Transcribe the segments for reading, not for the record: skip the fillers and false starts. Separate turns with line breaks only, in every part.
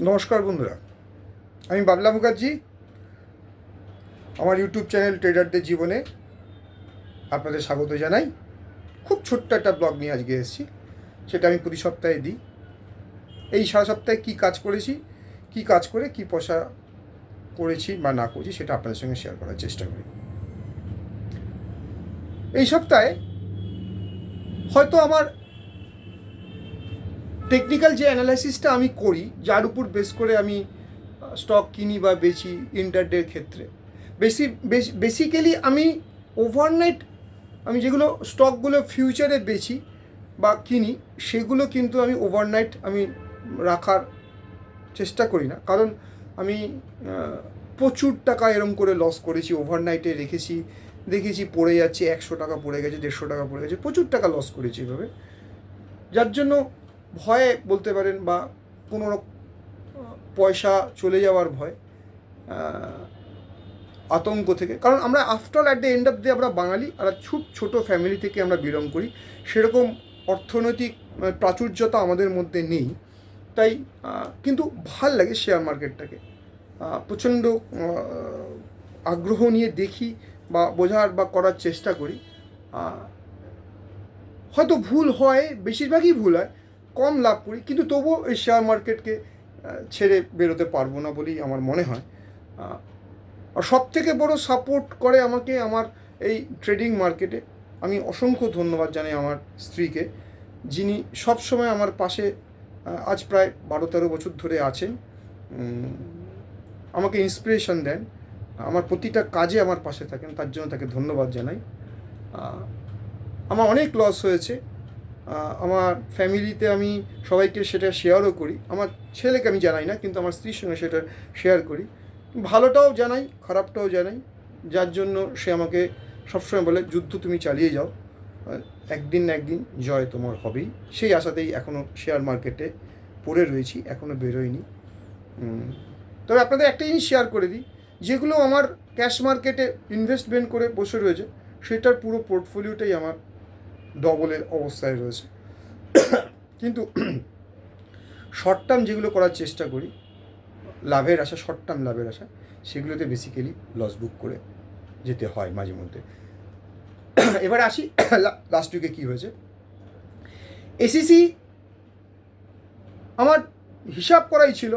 নমস্কার বন্ধুরা, আমি বাবলা মুখার্জি। আমার ইউটিউব চ্যানেল ট্রেডারদের জীবনে আপনাদের স্বাগত জানাই। খুব ছোট্ট একটা ব্লগ নিয়ে আজকে এসেছি, সেটা আমি প্রতি সপ্তাহে দিই। এই সারা সপ্তাহে কী কাজ করেছি, কী কাজ করে কী পয়সা করেছি বা না করেছি, সেটা আপনাদের সঙ্গে শেয়ার করার চেষ্টা করি। এই সপ্তাহে হয়তো আমার টেকনিক্যাল যে অ্যানালাইসিসটা আমি করি, যার উপর বেস করে আমি স্টক কিনি বা বেচি ইন্টারডের ক্ষেত্রে, বেসিক্যালি আমি ওভারনাইট আমি যেগুলো স্টকগুলো ফিউচারে বেচি বা কিনি, সেগুলো কিন্তু আমি ওভারনাইট আমি রাখার চেষ্টা করি না। কারণ আমি প্রচুর টাকা এরম করে লস করেছি, ওভারনাইটে রেখেছি, দেখেছি পড়ে যাচ্ছে, 100 টাকা পড়ে গেছে, 150 টাকা পড়ে গেছে, প্রচুর টাকা লস করেছি এভাবে। যার জন্য ভয়ে বলতে পারেন, বা কোনো পয়সা চলে যাওয়ার ভয়, আতঙ্ক থেকে। কারণ আমরা after at the end of the আমরা বাঙালি, আর খুব ছোটো ফ্যামিলি থেকে আমরা বিলং করি, সেরকম অর্থনৈতিক প্রাচুর্যতা আমাদের মধ্যে নেই। তাই কিন্তু ভাল লাগে শেয়ার মার্কেটটাকে, প্রচণ্ড আগ্রহ নিয়ে দেখি বা বোঝার বা করার চেষ্টা করি। হয়তো ভুল হয়, বেশিরভাগই ভুল হয়, কম লাভ করি, কিন্তু তবুও এই শেয়ার মার্কেটকে ছেড়ে বেরোতে পারবো না বলেই আমার মনে হয়। আর সবথেকে বড় সাপোর্ট করে আমাকে আমার এই ট্রেডিং মার্কেটে। আমি অসংখ্য ধন্যবাদ জানাই আমার স্ত্রীকে, যিনি সবসময় আমার পাশে আজ প্রায় 12-13 বছর ধরে আছেন, আমাকে ইন্সপিরেশন দেন, আমার প্রতিটা কাজে আমার পাশে থাকেন। তার জন্য তাকে ধন্যবাদ জানাই। আমার অনেক লস হয়েছে, আমার ফ্যামিলিতে আমি সবাইকে সেটা শেয়ারও করি। আমার ছেলেকে আমি জানাই না, কিন্তু আমার স্ত্রীর সঙ্গে সেটা শেয়ার করি। ভালোটাও জানাই, খারাপটাও জানাই, যার জন্য সে আমাকে সবসময় বলে, যুদ্ধ তুমি চালিয়ে যাও, একদিন না একদিন জয় তোমার হবেই। সেই আশাতেই এখনও শেয়ার মার্কেটে পড়ে রয়েছি, এখনও বেরোয়নি। তবে আপনাদের একটা জিনিস শেয়ার করে দিই, যেগুলো আমার ক্যাশ মার্কেটে ইনভেস্টমেন্ট করে বসে রয়েছে, সেটার পুরো পোর্টফোলিওটাই আমার ডবলের অবস্থায় রয়েছে। কিন্তু শর্ট টার্ম যেগুলো করার চেষ্টা করি, লাভের আশা, শর্ট টার্ম লাভের আশা, সেগুলোতে বেসিক্যালি লস বুক করে যেতে হয় মাঝে মধ্যে। এবারে আসি লাস্ট উইকে কী হয়েছে। এসিসি আমার হিসাব করাই ছিল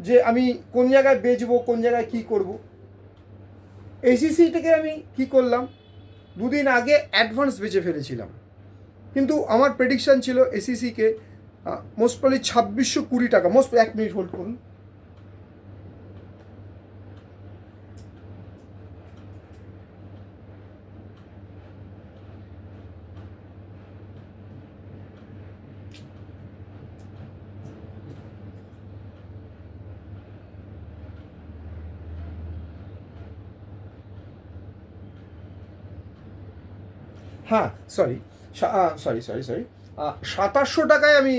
যে আমি কোন জায়গায় বেচবো, কোন জায়গায় কী করব। এসিসি থেকে আমি কী করলাম, দুদিন আগে অ্যাডভান্স বেচে ফেলেছিলাম, কিন্তু আমার প্রেডিকশান ছিল এসিসিকে মোস্ট প্রবলি 2620 টাকা, মোস্ট, 1 মিনিট হোল্ড করুন। হ্যাঁ, সরি, সরি সরি সরি 2700 টাকায় আমি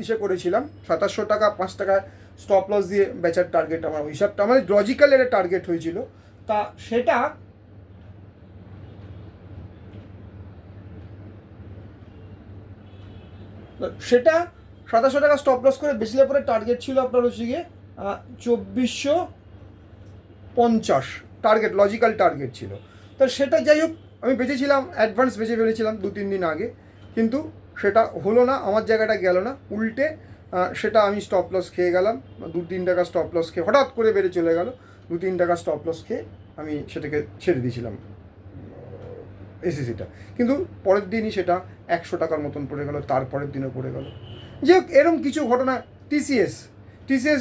ইসে করেছিলাম। 2700 টাকা 5 টাকায় স্টপ লস দিয়ে বেচার টার্গেট, আমার হিসাবটা আমার লজিক্যাল একটা টার্গেট হয়েছিল। তা সেটা সেটা 2700 টাকা স্টপ লস করে বেচলে পরে টার্গেট ছিল আপনার হচ্ছে গিয়ে 2450 টার্গেট, লজিক্যাল টার্গেট ছিল। তো সেটা যাই হোক, আমি বেঁচেছিলাম, অ্যাডভান্স বেঁচে ফেলেছিলাম 2-3 দিন আগে, কিন্তু সেটা হলো না, আমার জায়গাটা গেল না, উল্টে সেটা আমি স্টপ লস খেয়ে গেলাম। 2-3 টাকা স্টপ লস খেয়ে হঠাৎ করে বেড়ে চলে গেল, 2-3 টাকা স্টপ লস খেয়ে আমি সেটাকে ছেড়ে দিয়েছিলাম এসিসিটা। কিন্তু পরের দিনই সেটা 100 টাকার মতন পড়ে গেল, তারপরের দিনও পড়ে গেল। যে এরম কিছু ঘটনা। টিসিএস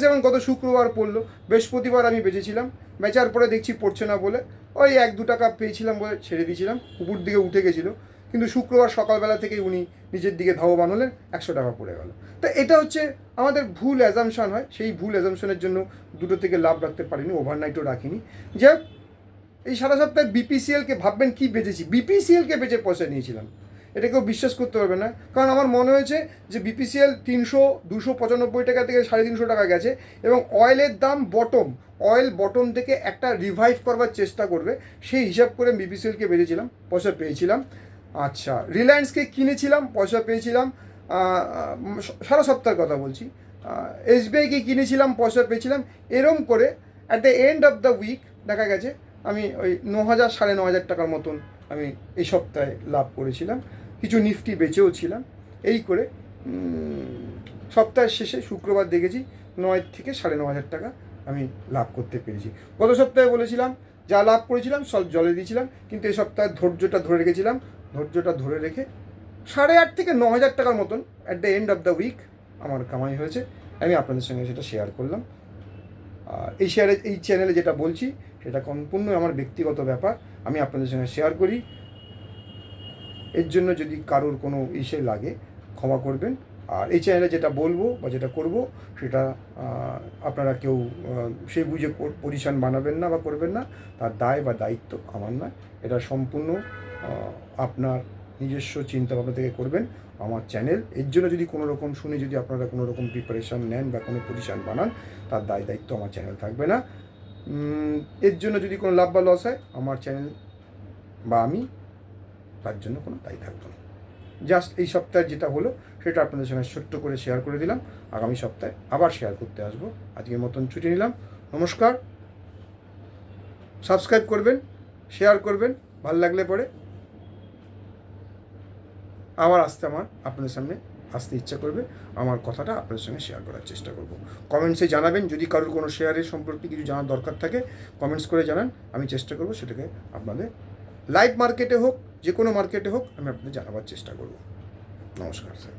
যেমন গত শুক্রবার পড়লো, বৃহস্পতিবার আমি বেঁচেছিলাম, বেচার পরে দেখছি পড়ছে না বলে ওই 1-2 টাকা পেয়েছিলাম বলে ছেড়ে দিয়েছিলাম, উপর দিকে উঠে গেছিলো, কিন্তু শুক্রবার সকালবেলা থেকেই উনি নিজের দিকে ধাবমান হলেন, 100 টাকা পড়ে গেল। তা এটা হচ্ছে আমাদের ভুল অ্যাজামশান হয়, সেই ভুল অ্যাজামশনের জন্য দুটো থেকে লাভ রাখতে পারিনি, ওভারনাইটও রাখিনি। যাই হোক, এই সারা সপ্তাহে বিপিসিএলকে ভাববেন কি বেচেছি, বিপিসিএলকে বেচে পয়সা নিয়েছিলাম, এটা কেউ বিশ্বাস করতে পারবে না। কারণ আমার মনে হয়েছে যে বিপিসিএল 295 টাকা থেকে 350 টাকা গেছে, এবং অয়েলের দাম অয়েল বটম থেকে একটা রিভাইভ করবার চেষ্টা করবে, সেই হিসাব করে বিপিসিএলকে বেচেছিলাম, পয়সা পেয়েছিলাম। আচ্ছা, রিলায়েন্সকে কিনেছিলাম, পয়সা পেয়েছিলাম। সারা সপ্তাহের কথা বলছি, এসবিআইকে কিনেছিলাম, পয়সা পেয়েছিলাম, এরম করে at the end of the week দেখা গেছে আমি ওই 9,000 9,500 টাকার মতন আমি এই সপ্তাহে লাভ করেছিলাম। কিছু নিফটি বেচেও ছিলাম। এই করে সপ্তাহের শেষে শুক্রবার দেখেছি 9 থেকে 9,500 টাকা আমি লাভ করতে পেরেছি। গত সপ্তাহে বলেছিলাম যা লাভ করেছিলাম সব জলে দিয়েছিলাম, কিন্তু এই সপ্তাহে ধৈর্যটা ধরে রেখেছিলাম। ধৈর্যটা ধরে রেখে 8,500 থেকে 9,000 টাকার মতন at the end of the week আমার কামাই হয়েছে। আমি আপনাদের সঙ্গে সেটা শেয়ার করলাম। আর এই চ্যানেলে যেটা বলছি সেটা সম্পূর্ণ আমার ব্যক্তিগত ব্যাপার, আমি আপনাদের সঙ্গে শেয়ার করি। এর জন্য যদি কারোর কোনো লাগে ক্ষমা করবেন। আর এই চ্যানেলে যেটা বলবো বা যেটা করব সেটা আপনারা কেউ সেই বুঝে পজিশন বানাবেন না বা করবেন না, তার দায় বা দায়িত্ব আমার নয়। এটা সম্পূর্ণ আপনার নিজস্ব চিন্তাভাবনা থেকে করবেন। আমার চ্যানেল এর জন্য যদি কোনো রকম শুনে যদি আপনারা কোনো রকম প্রিপারেশান নেন বা কোনো পজিশান বানান, তার দায় দায়িত্ব আমার চ্যানেল থাকবে না। এর জন্য যদি কোনো লাভ বা লস হয়, আমার চ্যানেল বা আমি তার জন্য কোনো দায়ী থাকবে না। জাস্ট এই সপ্তাহে যেটা হলো সেটা আপনাদের সঙ্গে ছোট্ট করে শেয়ার করে দিলাম। আগামী সপ্তাহে আবার শেয়ার করতে আসবো। আজকের মতন ছুটি নিলাম। নমস্কার। সাবস্ক্রাইব করবেন, শেয়ার করবেন, ভালো লাগলে পরে আবার আপনাদের সামনে আসতে ইচ্ছা করবে, আমার কথাটা আপনাদের সঙ্গে শেয়ার করার চেষ্টা করব। কমেন্টসে জানাবেন, যদি কারোর কোনো শেয়ারের সম্পর্কে কিছু জানার দরকার থাকে কমেন্টস করে জানান, আমি চেষ্টা করব সেটাকে আপনাদের লাইভ মার্কেটে হোক যে কোনো মার্কেটে হোক আমি আপনাদের জানাবার চেষ্টা করব। নমস্কার স্যার।